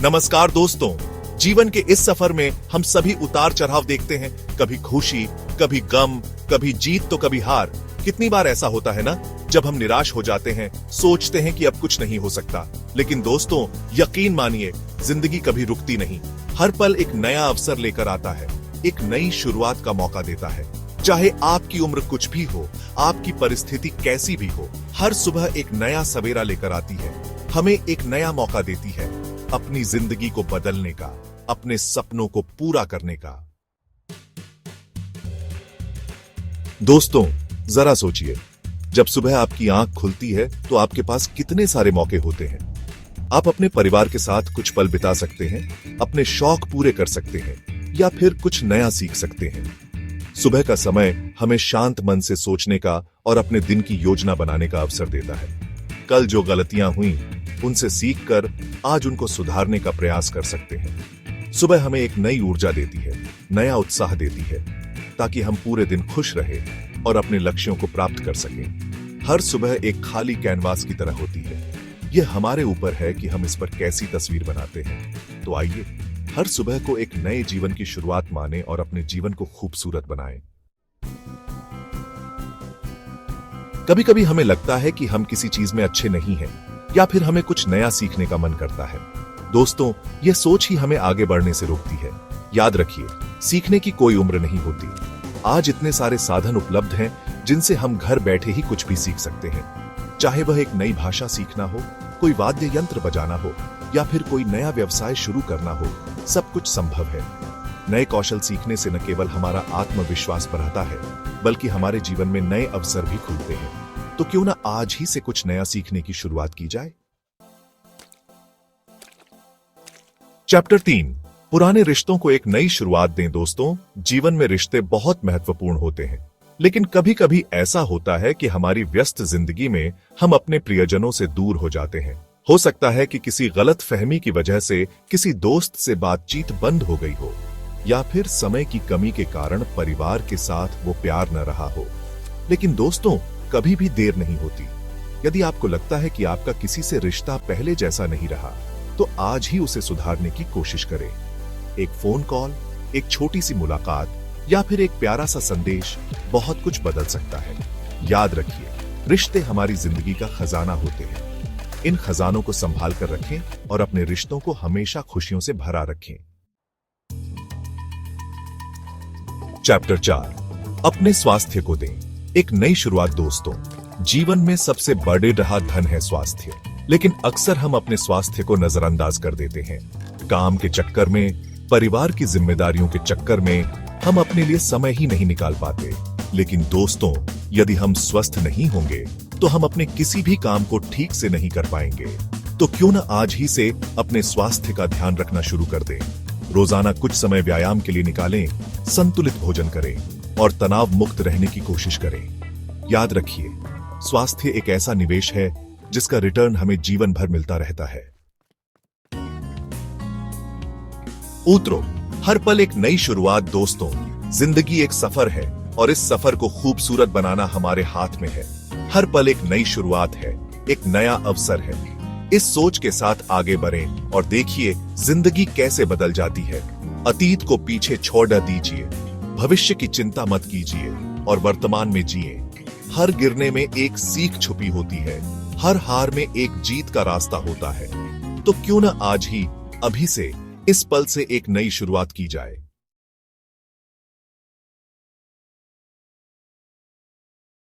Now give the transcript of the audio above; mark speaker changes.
Speaker 1: नमस्कार दोस्तों, जीवन के इस सफर में हम सभी उतार चढ़ाव देखते हैं। कभी खुशी, कभी गम, कभी जीत तो कभी हार। कितनी बार ऐसा होता है ना, जब हम निराश हो जाते हैं, सोचते हैं कि अब कुछ नहीं हो सकता। लेकिन दोस्तों, यकीन मानिए, जिंदगी कभी रुकती नहीं। हर पल एक नया अवसर लेकर आता है, एक नई शुरुआत का मौका देता है। चाहे आपकी उम्र कुछ भी हो, आपकी परिस्थिति कैसी भी हो, हर सुबह एक नया सवेरा लेकर आती है, हमें एक नया मौका देती है अपनी जिंदगी को बदलने का, अपने सपनों को पूरा करने का। दोस्तों, जरा सोचिए, जब सुबह आपकी आंख खुलती है तो आपके पास कितने सारे मौके होते हैं। आप अपने परिवार के साथ कुछ पल बिता सकते हैं, अपने शौक पूरे कर सकते हैं या फिर कुछ नया सीख सकते हैं। सुबह का समय हमें शांत मन से सोचने का और अपने दिन की योजना बनाने का अवसर देता है। कल जो गलतियां हुई, उनसे सीखकर आज उनको सुधारने का प्रयास कर सकते हैं। सुबह हमें एक नई ऊर्जा देती है, नया उत्साह देती है, ताकि हम पूरे दिन खुश रहें और अपने लक्ष्यों को प्राप्त कर सकें। हर सुबह एक खाली कैनवास की तरह होती है। यह हमारे ऊपर है कि हम इस पर कैसी तस्वीर बनाते हैं। तो आइए, हर सुबह को एक नए जीवन की शुरुआत माने और अपने जीवन को खूबसूरत बनाएं। कभी कभी हमें लगता है कि हम किसी चीज में अच्छे नहीं हैं, या फिर हमें कुछ नया सीखने का मन करता है। दोस्तों, यह सोच ही हमें आगे बढ़ने से रोकती है। याद रखिए, सीखने की कोई उम्र नहीं होती। आज इतने सारे साधन उपलब्ध हैं जिनसे हम घर बैठे ही कुछ भी सीख सकते हैं। चाहे वह एक नई भाषा सीखना हो, कोई वाद्य यंत्र बजाना हो या फिर कोई नया व्यवसाय शुरू करना हो, सब कुछ संभव है। नए कौशल सीखने से न केवल हमारा आत्मविश्वास बढ़ता है, बल्कि हमारे जीवन में नए अवसर भी खुलते हैं। तो क्यों ना आज ही से कुछ नया सीखने की शुरुआत की जाए। चैप्टर 3, पुराने रिश्तों को एक नई शुरुआत दें। दोस्तों, जीवन में रिश्ते बहुत महत्वपूर्ण होते हैं, लेकिन कभी कभी ऐसा होता है कि हमारी व्यस्त जिंदगी में हम अपने प्रियजनों से दूर हो जाते हैं। हो सकता है कि किसी गलत फहमी की वजह से किसी दोस्त से बातचीत बंद हो गई हो, या फिर समय की कमी के कारण परिवार के साथ वो प्यार न रहा हो। लेकिन दोस्तों, कभी भी देर नहीं होती। यदि आपको लगता है कि आपका किसी से रिश्ता पहले जैसा नहीं रहा, तो आज ही उसे सुधारने की कोशिश करें। एक फोन कॉल, एक छोटी सी मुलाकात या फिर एक प्यारा सा संदेश बहुत कुछ बदल सकता है। याद रखिए, रिश्ते हमारी जिंदगी का खजाना होते हैं। इन खजानों को संभाल कर रखें और अपने रिश्तों को हमेशा खुशियों से भरा रखें। चैप्टर 4, अपने स्वास्थ्य को दें एक नई शुरुआत। दोस्तों, जीवन में सबसे बड़े रहा धन है स्वास्थ्य, लेकिन अक्सर हम अपने स्वास्थ्य को नजरअंदाज कर देते हैं। काम के चक्कर में, परिवार की जिम्मेदारियों के चक्कर में हम अपने लिए समय ही नहीं निकाल पाते। लेकिन दोस्तों, यदि हम स्वस्थ नहीं होंगे तो हम अपने किसी भी काम को ठीक से नहीं कर पाएंगे। तो क्यों ना आज ही से अपने स्वास्थ्य का ध्यान रखना शुरू कर दें। रोजाना कुछ समय व्यायाम के लिए निकालें, संतुलित भोजन करें और तनाव मुक्त रहने की कोशिश करें। याद रखिए, स्वास्थ्य एक ऐसा निवेश है जिसका रिटर्न हमें जीवन भर मिलता रहता है। उतरो, हर पल एक नई शुरुआत। दोस्तों, जिंदगी एक सफर है और इस सफर को खूबसूरत बनाना हमारे हाथ में है। हर पल एक नई शुरुआत है, एक नया अवसर है। इस सोच के साथ आगे बढ़ें और देखिए जिंदगी कैसे बदल जाती है। अतीत को पीछे छोड़ दीजिए, भविष्य की चिंता मत कीजिए और वर्तमान में जिए। हर गिरने में एक सीख छुपी होती है, हर हार में एक जीत का रास्ता होता है। तो क्यों ना आज ही, अभी से, इस पल से एक नई शुरुआत की जाए।